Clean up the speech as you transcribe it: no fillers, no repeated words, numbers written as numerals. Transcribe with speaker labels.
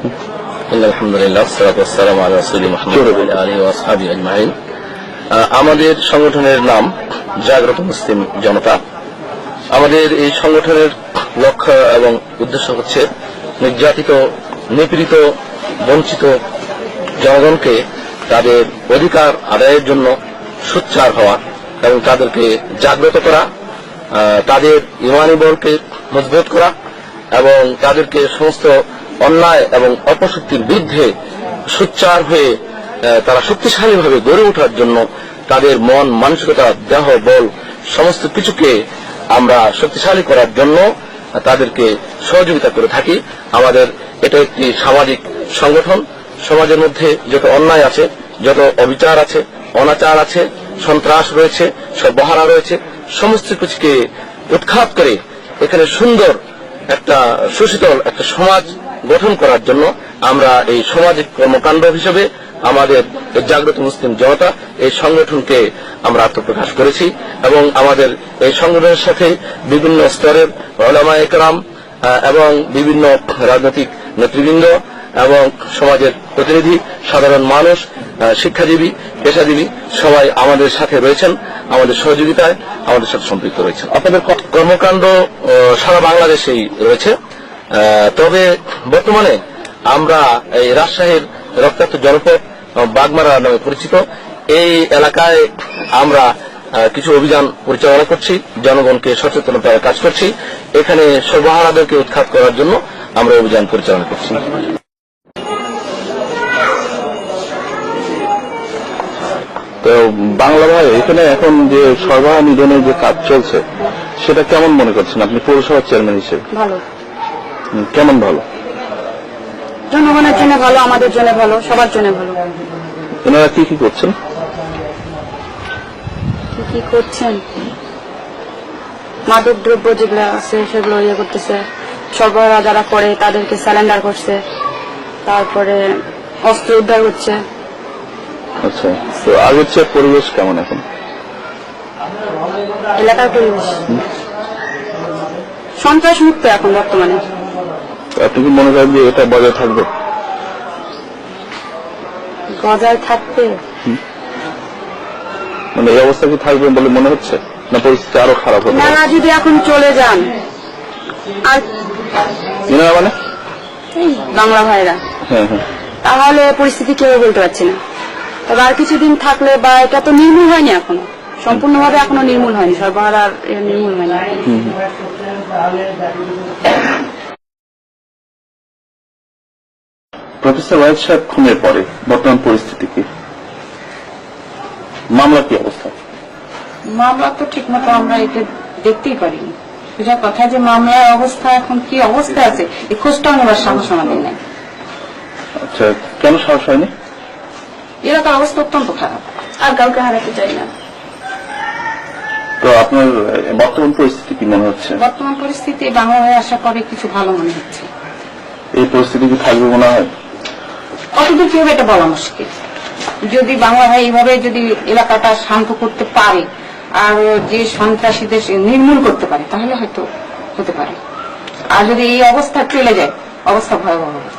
Speaker 1: আলহামদুলিল্লাহ, সালাতু ওয়াসসালামু আলা রাসূলিল্লাহ মুহাম্মদ ওয়া আলা আলিহি ওয়া আসহাবিহি আজমাইন। আমাদের সংগঠনের নাম জাগ্রত মুসলিম জনতা। আমাদের এই সংগঠনের লক্ষ্য এবং উদ্দেশ্য হচ্ছে নির্যাতিত, নিপীড়িত, বঞ্চিত জনগণকে তাদের অধিকার আদায়ের জন্য সোচ্চার হওয়া এবং তাদেরকে জাগ্রত করা, তাদের ইমানি বলকে মজবুত করা এবং তাদেরকে সমস্ত অন্যায় এবং অপশক্তির বিরুদ্ধে সোচ্চার হয়ে তারা শক্তিশালীভাবে গড়ে ওঠার জন্য তাদের মন, মানসিকতা, দেহ, বল সমস্ত কিছুকে আমরা শক্তিশালী করার জন্য তাদেরকে সহযোগিতা করে থাকি। আমাদের এটা একটি সামাজিক সংগঠন। সমাজের মধ্যে যত অন্যায় আছে, যত অবিচার আছে, অনাচার আছে, সন্ত্রাস রয়েছে, সর্বহারা রয়েছে, সমস্ত কিছুকে উৎখাত করে এখানে সুন্দর একটা সুশীতল একটা সমাজ গঠন করার জন্য আমরা এই সামাজিক কর্মকাণ্ড হিসেবে আমাদের জাগ্রত মুসলিম জনতা এই সংগঠনকে আমরা আত্মপ্রকাশ করেছি এবং আমাদের এই সংগঠনের সাথে বিভিন্ন স্তরের উলামায়ে কেরাম এবং বিভিন্ন রাজনৈতিক নেতৃবৃন্দ এবং সমাজের প্রতিনিধি, সাধারণ মানুষ, শিক্ষাজীবী, পেশাজীবী সবাই আমাদের সাথে রয়েছেন, আমাদের সহযোগিতায় আমাদের সাথে সম্পৃক্ত রয়েছেন। আপনাদের কর্মকাণ্ড সারা বাংলাদেশেই রয়েছে, তবে বর্তমানে আমরা এই রাজশাহীর রক্তাক্ত জনপদ বাগমারা নামে পরিচিত এই এলাকায় আমরা কিছু অভিযান পরিচালনা করছি, জনগণকে সচেতনতার কাজ করছি। এখানে সর্বহারাদেরকে উৎখাত করার জন্য আমরা অভিযান পরিচালনা করছি।
Speaker 2: তো বাংলা ভাই, এখানে এখন যে সর্বহারা নিধনের যে কাজ চলছে সেটা কেমন মনে করছেন আপনি পৌরসভার চেয়ারম্যান হিসেবে?
Speaker 3: ভালো।
Speaker 2: কেমন ভালো?
Speaker 3: জনগণের জন্য ভালো, আমাদের জন্য ভালো, সবার জন্য ভালো।
Speaker 2: এনারা কি কি করছেন?
Speaker 3: কি করছেন? মাদক দ্রব্য যেগুলো আছে সেগুলো ইয়ে করতেছে, সরবরাহ যারা করে তাদেরকে স্যালেন্ডার করছে, তারপরে অস্ত্র উদ্ধার করছে।
Speaker 2: আচ্ছা, তো আগের চেয়ে পরিবেশ কেমন এখন
Speaker 3: এলাকার পরিবেশ? সন্ত্রাস মুক্ত এখন বর্তমানে।
Speaker 2: আপনি কি মনে করেন যে এটা বজায় থাকবে?
Speaker 3: বজায় থাকবে
Speaker 2: মানে এই অবস্থা কি থাকবে বলে মনে হচ্ছে, না পরিস্থিতি আরো খারাপ হবে?
Speaker 3: না, যদি এখন চলে যান আর
Speaker 2: মানে
Speaker 3: বাংলা ভাইরা,
Speaker 2: হ্যাঁ হ্যাঁ,
Speaker 3: তাহলে পরিস্থিতি কেউ বলতে পারছি না। তবে আর কিছুদিন থাকলে, বা এটা তো নির্মূল হয়নি এখনো, সম্পূর্ণভাবে এখনো নির্মূল হয়নি, সর্বহারার নির্মূল হয়নি।
Speaker 2: প্রফেসর ওয়াহিদ সাহেব খুনের পরে বর্তমান পরিস্থিতি কি? মামলা কি অবস্থা?
Speaker 4: মামলা তো ঠিক মতো আমরা এটা দেখতেই পারিনি। সোজা কথা যে মামলার অবস্থা এখন কি অবস্থা আছে এই খোঁজটা আমরা সাহস আমাদের নেই।
Speaker 2: আচ্ছা, কেন সাহস হয়নি?
Speaker 4: এলাকার অবস্থা অত্যন্ত খারাপ,
Speaker 3: আর কাউকে হারাতে চাই না।
Speaker 2: তো আপনার বর্তমান পরিস্থিতি কি মনে হচ্ছে?
Speaker 4: বর্তমান পরিস্থিতি বাংলা হয়ে আসার পরে কিছু ভালো মনে হচ্ছে।
Speaker 2: এই পরিস্থিতি কি থাকবে মনে হয়?
Speaker 4: কতদূর কি হবে এটা বলা মুশকিল। যদি বাংলা ভাই এইভাবে যদি এলাকাটা শান্ত করতে পারে আর যে সন্ত্রাসীদের নির্মূল করতে পারে তাহলে হয়তো হতে পারে। আর যদি এই অবস্থা চলে যায়, অবস্থা ভয়াবহ হবে।